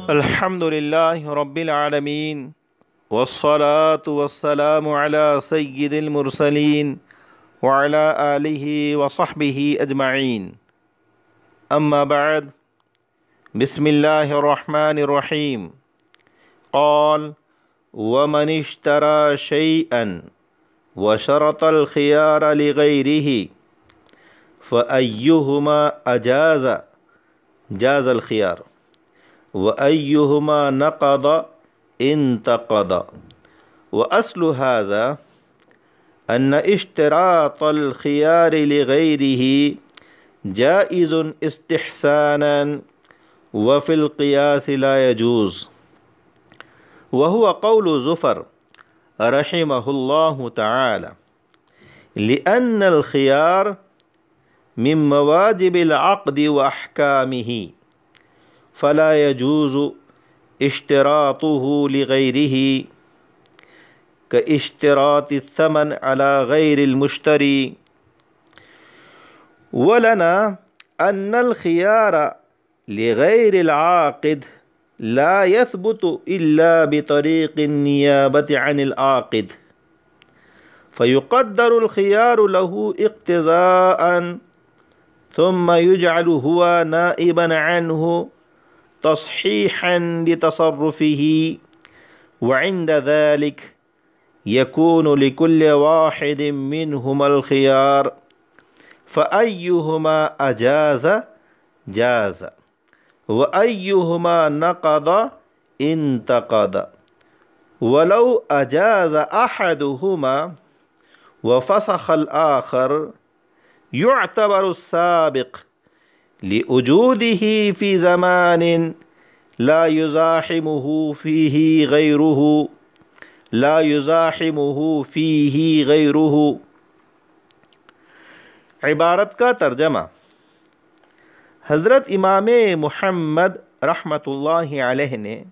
الحمدللہ رب العالمین والصلاة والسلام علی سید المرسلین وعلی آلہ وصحبہ اجمعین اما بعد بسم اللہ الرحمن الرحیم قال ومن اشترى شيئا وشرط الخيار لغيره فأيهما أجاز جاز الخيار وأيهما نقض انتقض وأصل هذا أن اشتراط الخيار لغيره جائز استحسانا وفي القياس لا يجوز وهو قول زفر رحمه الله تعالى لأن الخيار من مواجب العقد وأحكامه فلا يجوز اشتراطه لغيره كاشتراط الثمن على غير المشتري ولنا أن الخيار لغير العاقد لا يثبت إلا بطريق النيابة عن العاقد فيقدر الخيار له اقتضاء ثم يجعل هو نائبا عنه تصحيحا لتصرفه وعند ذلك يكون لكل واحد منهما الخيار فأيهما أجاز جاز وأيهما نقض انتقض ولو أجاز أحدهما وفسخ الآخر يعتبر السابق لوجوده في زمان لا يزاحمه فيه غيره عبارت کا ترجمہ حضرت امام محمد رحمۃ اللہ علیہ نے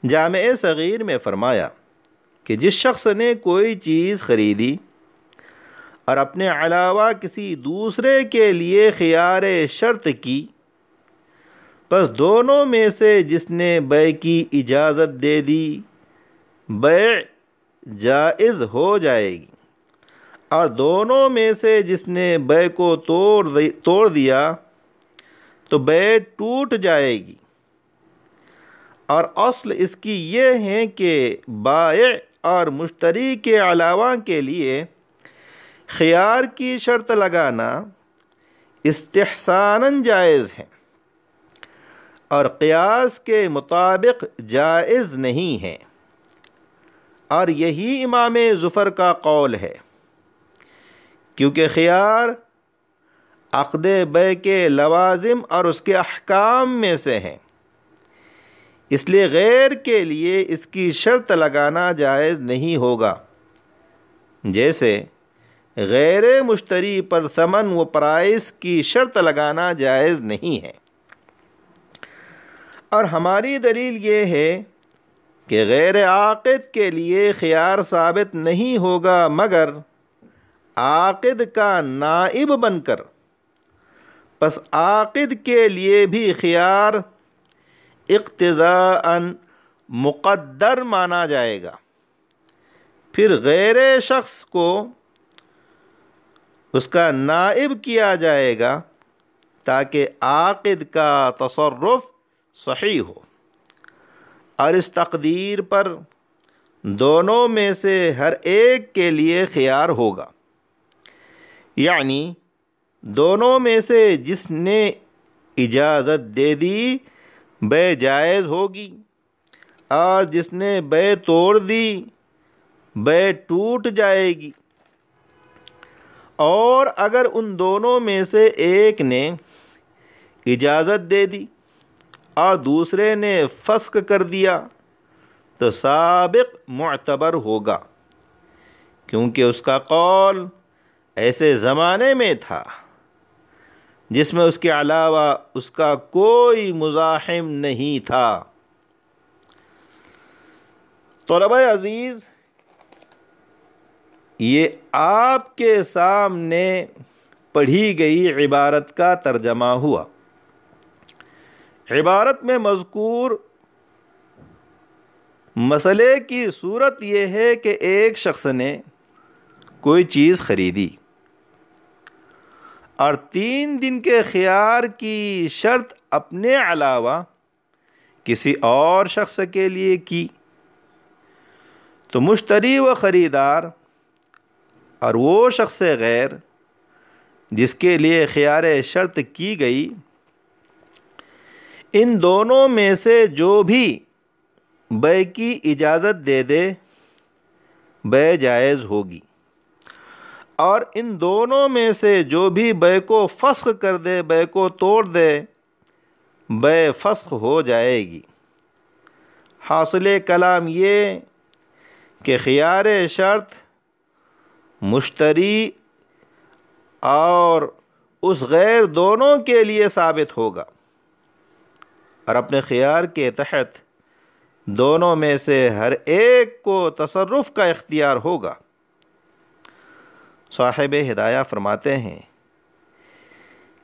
جامع صغیر میں فرمایا کہ جس شخص نے کوئی چیز خریدی اور اپنے علاوہ کسی دوسرے کے لیے خیار شرط کی، پس دونوں میں سے جس نے بیع کی اجازت دے دی بیع جائز ہو جائے گی، اور دونوں میں سے جس نے بیع کو توڑ دیا تو بیع ٹوٹ جائے گی۔ اور اصل اس کی یہ ہے کہ بائع اور مشتری کے علاوہ کے لیے خیار کی شرط لگانا استحساناً جائز ہے اور قیاس کے مطابق جائز نہیں ہے، اور یہی امام زفر کا قول ہے، کیونکہ خیار عقد بیع کے لوازم اور اس کے احکام میں سے ہیں، اس لیے غیر کے لیے اس کی شرط لگانا جائز نہیں ہوگا، جیسے غیر مشتری پر ثمن و پرائس کی شرط لگانا جائز نہیں ہے۔ اور ہماری دلیل یہ ہے کہ غیر عاقد کے لیے خیار ثابت نہیں ہوگا مگر عاقد کا نائب بن کر، پس عاقد کے لیے بھی خیار اقتضاءً مقدر مانا جائے گا، پھر غیر شخص کو اس کا نائب کیا جائے گا تاکہ عاقد کا تصرف صحیح ہو، اور اس تقدیر پر دونوں میں سے ہر ایک کے لیے خیار ہوگا، یعنی دونوں میں سے جس نے اجازت دے دی بیع جائز ہوگی، اور جس نے بیع توڑ دی بیع ٹوٹ جائے گی، اور اگر ان دونوں میں سے ایک نے اجازت دے دی اور دوسرے نے فسخ کر دیا تو سابق معتبر ہوگا، کیونکہ اس کا قول ایسے زمانے میں تھا جس میں اس کے علاوہ اس کا کوئی مزاحم نہیں تھا۔ طلبہ عزیز، یہ آپ کے سامنے پڑھی گئی عبارت کا ترجمہ ہوا۔ عبارت میں مذکور مسئلے کی صورت یہ ہے کہ ایک شخص نے کوئی چیز خریدی اور 3 دن کے خیار کی شرط اپنے علاوہ کسی اور شخص کے لیے کی، تو مشتری و خریدار اور وہ شخص غیر جس کے لیے خیار شرط کی گئی، ان دونوں میں سے جو بھی بیع کی اجازت دے دے بیع جائز ہوگی، اور ان دونوں میں سے جو بھی بیع کو فسخ کر دے، بیع کو توڑ دے، بیع فسخ ہو جائے گی۔ حاصل کلام یہ کہ خیار شرط مشتری اور اس غیر دونوں کے لیے ثابت ہوگا، اور اپنے خیار کے تحت دونوں میں سے ہر ایک کو تصرف کا اختیار ہوگا۔ صاحب ہدایہ فرماتے ہیں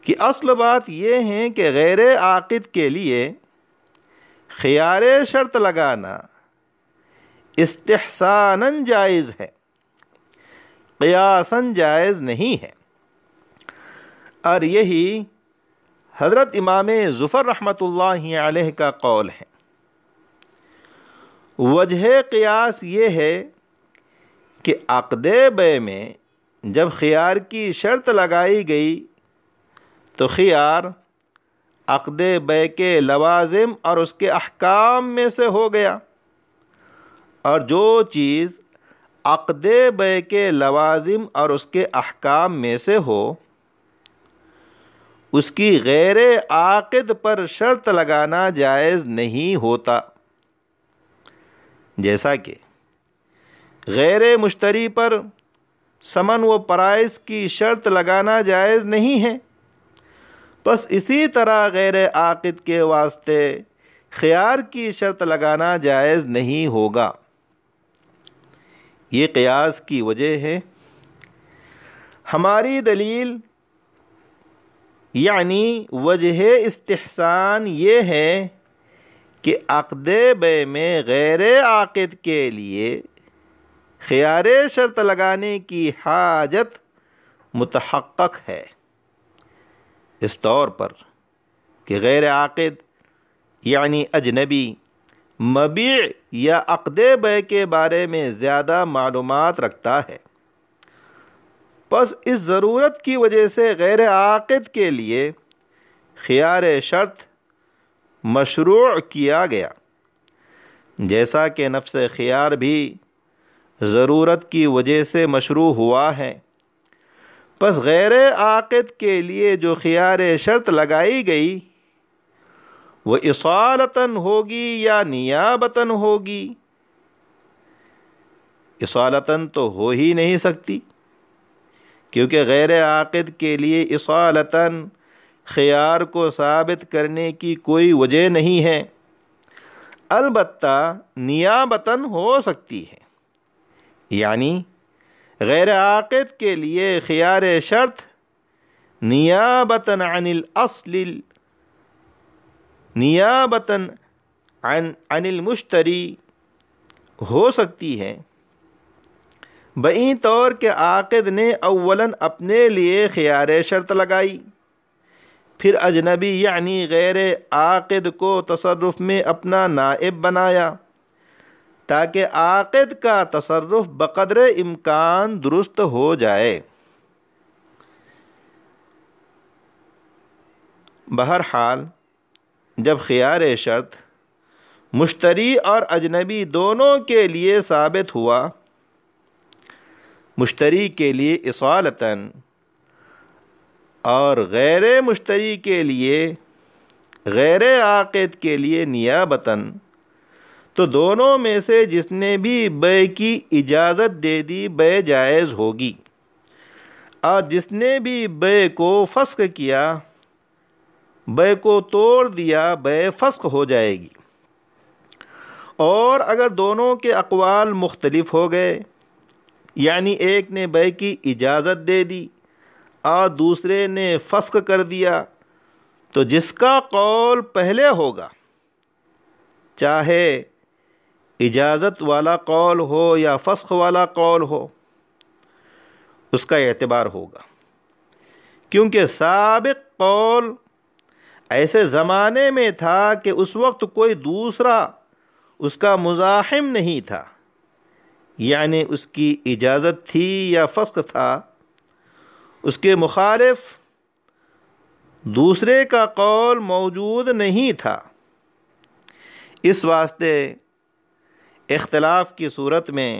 کہ اصل بات یہ ہے کہ غیر عاقد کے لیے خیار شرط لگانا استحساناً جائز ہے، قیاساً جائز نہیں ہے، اور یہی حضرت امام ظفر رحمۃ اللہ علیہ کا قول ہے۔ وجہ قیاس یہ ہے کہ عقد بیع میں جب خیار کی شرط لگائی گئی تو خیار عقد بیع کے لوازم اور اس کے احکام میں سے ہو گیا، اور جو چیز عقد بیع کے لوازم اور اس کے احکام میں سے ہو، اس کی غیر عاقد پر شرط لگانا جائز نہیں ہوتا، جیسا کہ غیر مشتری پر ثمن و پرائس کی شرط لگانا جائز نہیں ہے، بس اسی طرح غیر عاقد کے واسطے خیار کی شرط لگانا جائز نہیں ہوگا۔ یہ قیاس کی وجہ ہے۔ ہماری دلیل یعنی وجہ استحسان یہ ہے کہ عقد بیع میں غیر عاقد کے لیے خیار شرط لگانے کی حاجت متحقق ہے، اس طور پر کہ غیر عاقد یعنی اجنبی مبیع یا عقد بیع کے بارے میں زیادہ معلومات رکھتا ہے، پس اس ضرورت کی وجہ سے غیر عاقد کے لیے خیار شرط مشروع کیا گیا، جیسا کہ نفس خیار بھی ضرورت کی وجہ سے مشروع ہوا ہے۔ پس غیر عاقد کے لیے جو خیار شرط لگائی گئی وہ اصالتاً ہوگی یا نیابتاً ہوگی؟ اصالتاً تو ہو ہی نہیں سکتی، کیونکہ غیر عاقد کے لیے اصالتاً خیار کو ثابت کرنے کی کوئی وجہ نہیں ہے، البتہ نیابتاً ہو سکتی ہے، یعنی غیر عاقد کے لیے خیار شرط نیابتاً عن الاصل، نیابتاً عن المشتری ہو سکتی ہے، بئیں طور کہ عاقد نے اولاً اپنے لیے خیار شرط لگائی، پھر اجنبی یعنی غیر عاقد کو تصرف میں اپنا نائب بنایا تاکہ عاقد کا تصرف بقدر امکان درست ہو جائے۔ بہرحال جب خیار شرط مشتری اور اجنبی دونوں کے لیے ثابت ہوا، مشتری کے لیے اصالتاً اور غیر مشتری کے لیے غیر عاقد کے لیے نیابتاً، تو دونوں میں سے جس نے بھی بیع کی اجازت دے دی بیع جائز ہوگی، اور جس نے بھی بیع کو فسخ کیا، بیع کو توڑ دیا، بیع فسخ ہو جائے گی۔ اور اگر دونوں کے اقوال مختلف ہو گئے یعنی ایک نے بیع کی اجازت دے دی اور دوسرے نے فسخ کر دیا، تو جس کا قول پہلے ہوگا، چاہے اجازت والا قول ہو یا فسخ والا قول ہو، اس کا اعتبار ہوگا، کیونکہ سابق قول ایسے زمانے میں تھا کہ اس وقت کوئی دوسرا اس کا مزاحم نہیں تھا، یعنی اس کی اجازت تھی یا فسخ تھا، اس کے مخالف دوسرے کا قول موجود نہیں تھا۔ اس واسطے اختلاف کی صورت میں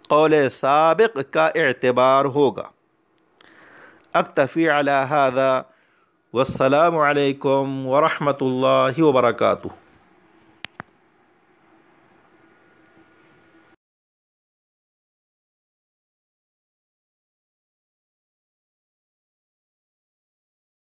قول سابق کا اعتبار ہوگا۔ اکتفی علی ھذا والسلام علیکم ورحمۃ اللہ وبرکاتہ۔